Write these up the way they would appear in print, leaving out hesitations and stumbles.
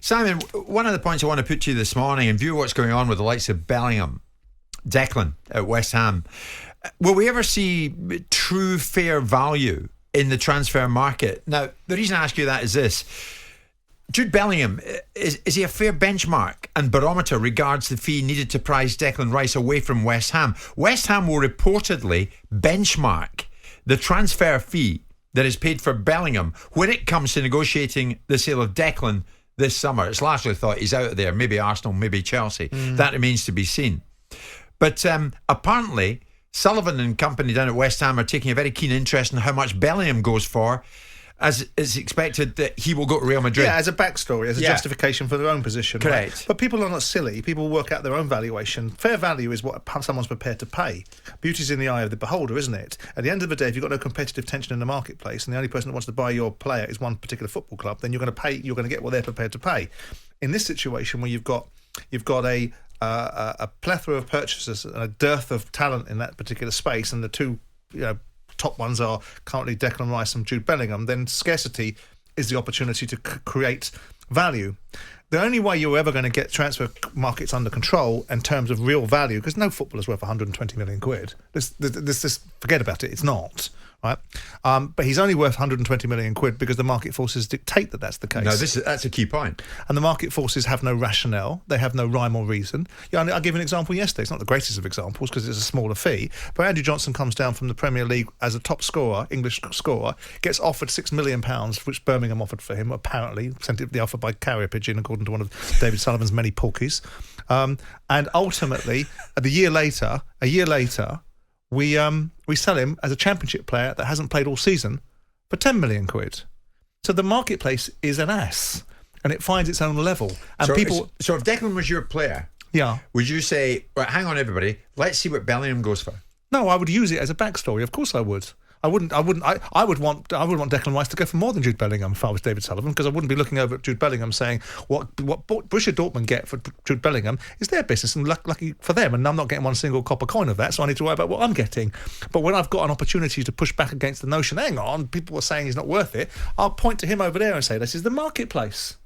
Simon, one of the points I want to put to you this morning, in view of what's going on with the likes of Bellingham, Declan at West Ham, will we ever see true fair value in the transfer market? Now, the reason I ask you that is this. Jude Bellingham, is he a fair benchmark and barometer regards the fee needed to price Declan Rice away from West Ham? West Ham will reportedly benchmark the transfer fee that is paid for Bellingham when it comes to negotiating the sale of Declan this summer. It's largely thought he's out of there, maybe Arsenal, maybe Chelsea. That remains to be seen. But apparently, Sullivan and company down at West Ham are taking a very keen interest in how much Bellingham goes for, as it's expected that he will go to Real Madrid. Yeah, as a backstory, as a justification for their own position. Correct. Right? But people are not silly. People work out their own valuation. Fair value is what someone's prepared to pay. Beauty's in the eye of the beholder, isn't it? At the end of the day, if you've got no competitive tension in the marketplace and the only person that wants to buy your player is one particular football club, then you're going to get what they're prepared to pay. In this situation where you've got a plethora of purchasers and a dearth of talent in that particular space, and the two top ones are currently Declan Rice and Jude Bellingham, then scarcity is the opportunity to create value. The only way you're ever going to get transfer markets under control in terms of real value, because no footballer's worth 120 million quid. This forget about it. It's not. Right, but he's only worth 120 million quid because the market forces dictate that that's the case. No, that's a key point. And the market forces have no rationale. They have no rhyme or reason. Yeah, I'll give you an example yesterday. It's not the greatest of examples because it's a smaller fee. But Andrew Johnson comes down from the Premier League as a top scorer, English scorer, gets offered £6 million, which Birmingham offered for him, apparently. Sent it the offer by carrier pigeon, according to one of David Sullivan's many porkies. And ultimately, a year later, we sell him as a Championship player that hasn't played all season for 10 million quid. So the marketplace is an ass, and it finds its own level. And so if Declan was your player, would you say, right, hang on everybody, let's see what Bellingham goes for? No, I would use it as a backstory. Of course I would. I would want Declan Rice to go for more than Jude Bellingham if I was David Sullivan, because I wouldn't be looking over at Jude Bellingham saying what Borussia Dortmund get for Jude Bellingham is their business, and lucky for them, and I'm not getting one single copper coin of that, so I need to worry about what I'm getting. But when I've got an opportunity to push back against the notion, hang on, people are saying he's not worth it, I'll point to him over there and say, this is the marketplace.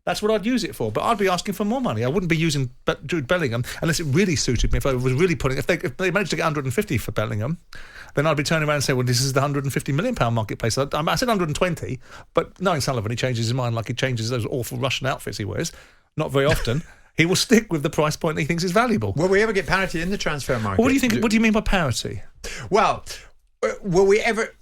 That's what I'd use it for. But I'd be asking for more money. I wouldn't be using Jude Bellingham unless it really suited me. If I was really if they managed to get 150 for Bellingham, then I'd be turning around and saying, well, this is the £150 million marketplace. I said 120, but knowing Sullivan, he changes his mind like he changes those awful Russian outfits he wears. Not very often. He will stick with the price point he thinks is valuable. Will we ever get parity in the transfer market? What do you think? What do you mean by parity? Well, will we ever?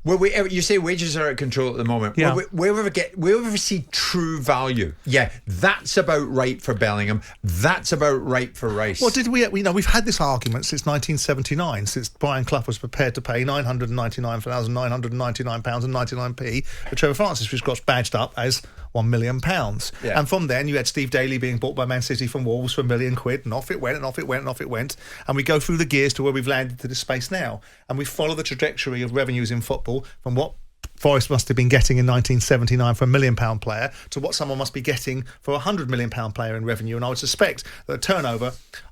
You say wages are out of control at the moment. Yeah. Will we ever see true value? Yeah, that's about right for Bellingham. That's about right for Rice. Well, we've had this argument since 1979, since Brian Clough was prepared to pay £999,999 and 99p for Trevor Francis, which got badged up as £1 million. Yeah. And from then you had Steve Daly being bought by Man City from Wolves for £1 million, and off it went, and off it went, and off it went. And we go through the gears to where we've landed to this space now. And we follow the trajectory of revenues in football from what Forest must have been getting in 1979 for £1 million player to what someone must be getting for a £100 million player in revenue. And I would suspect that the turnover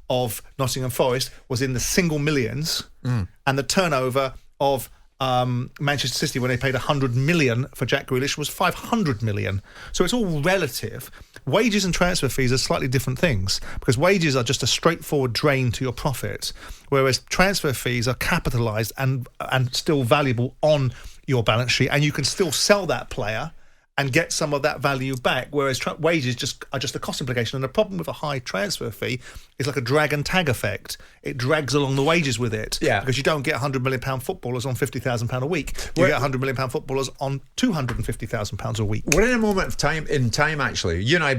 of Nottingham Forest was in the single millions, and the turnover of Manchester City, when they paid 100 million for Jack Grealish, was 500 million. So it's all relative. Wages and transfer fees are slightly different things, because wages are just a straightforward drain to your profit, whereas transfer fees are capitalised and still valuable on your balance sheet, and you can still sell that player and get some of that value back, whereas wages are just a cost implication. And the problem with a high transfer fee is like a drag and tag effect. It drags along the wages with it. Yeah. Because you don't get £100 million footballers on £50,000 a week. You get £100 million footballers on £250,000 a week. We're in a moment of time, actually. You and I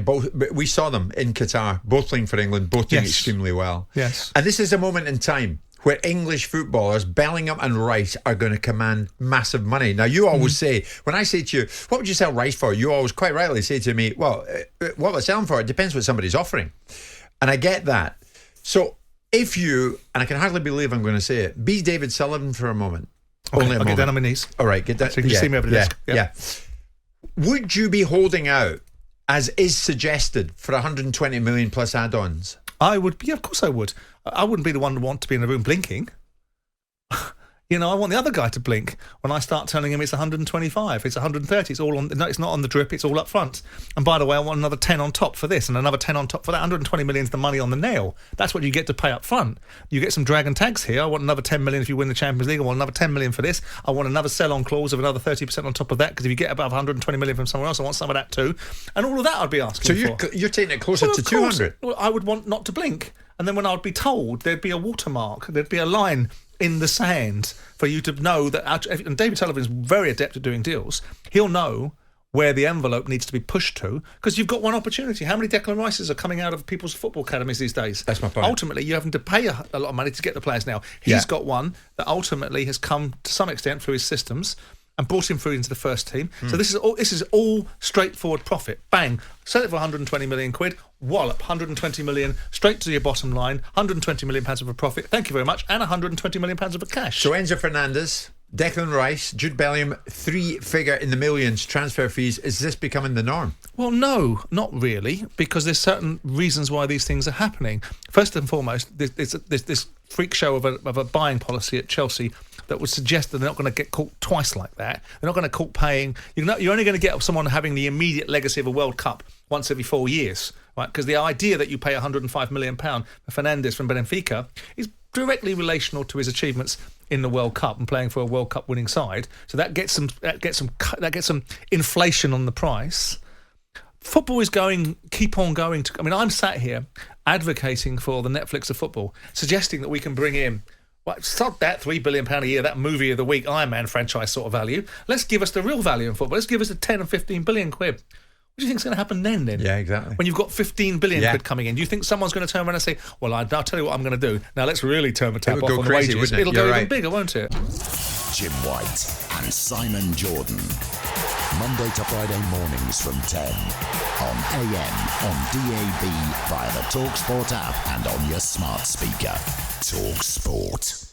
we saw them in Qatar, both playing for England, both doing extremely well. Yes. And this is a moment in time where English footballers, Bellingham and Rice, are going to command massive money. Now, you always say, when I say to you, what would you sell Rice for? You always quite rightly say to me, well, what we're selling for, it depends what somebody's offering. And I get that. So if you, and I can hardly believe I'm going to say it, be David Sullivan for a moment. Okay, Only a I'll moment. get down on my knees. All right, get down. So you can see me over the desk. Yeah. Would you be holding out, as is suggested, for 120 million plus add-ons? I would. Yeah, of course I would. I wouldn't be the one to want to be in the room blinking. You know, I want the other guy to blink when I start telling him it's 125, it's 130, it's all on. No, it's not on the drip, it's all up front. And by the way, I want another 10 on top for this and another 10 on top for that. 120 million is the money on the nail. That's what you get to pay up front. You get some dragon tags here. I want another 10 million if you win the Champions League. I want another 10 million for this. I want another sell-on clause of another 30% on top of that, because if you get above 120 million from somewhere else, I want some of that too. And all of that I'd be asking for. So you're taking it closer to 200? Well, I would want not to blink. And then when I'd be told, there'd be a watermark, there'd be a line in the sand for you to know that. And David Sullivan's very adept at doing deals. He'll know where the envelope needs to be pushed to, because you've got one opportunity. How many Declan Rices are coming out of people's football academies these days? That's my point. Ultimately, you're having to pay a lot of money to get the players now. He's got one that ultimately has come to some extent through his systems and brought him through into the first team. So this is all straightforward profit. Bang, sell it for 120 million quid, wallop, 120 million straight to your bottom line, 120 million pounds of a profit, thank you very much, and 120 million pounds of a cash. So Enzo Fernandez, Declan Rice, Jude Bellingham, 3-figure in the millions transfer fees. Is this becoming the norm? Well, no, not really, because there's certain reasons why these things are happening. First and foremost, there's this freak show of a buying policy at Chelsea that would suggest that they're not going to get caught twice like that. They're not going to caught paying. You're only going to get someone having the immediate legacy of a World Cup once every 4 years, right? Because the idea that you pay £105 million for Fernandes from Benfica is directly relational to his achievements in the World Cup and playing for a World Cup winning side. So that gets some inflation on the price. Football is keep on going. I'm sat here advocating for the Netflix of football, suggesting that we can bring in, stop that £3 billion a year, that movie of the week, Iron Man franchise sort of value. Let's give us the real value in football. Let's give us the 10 and 15 billion quid. What do you think's going to happen then? Yeah, exactly. When you've got 15 billion quid coming in, do you think someone's going to turn around and say, well, I'll tell you what I'm going to do. Now let's really turn the tap off on the wages. It'll go even bigger, won't it? Jim White and Simon Jordan. Monday to Friday mornings from 10 on AM, on DAB, via the talkSPORT app and on your smart speaker. talkSPORT.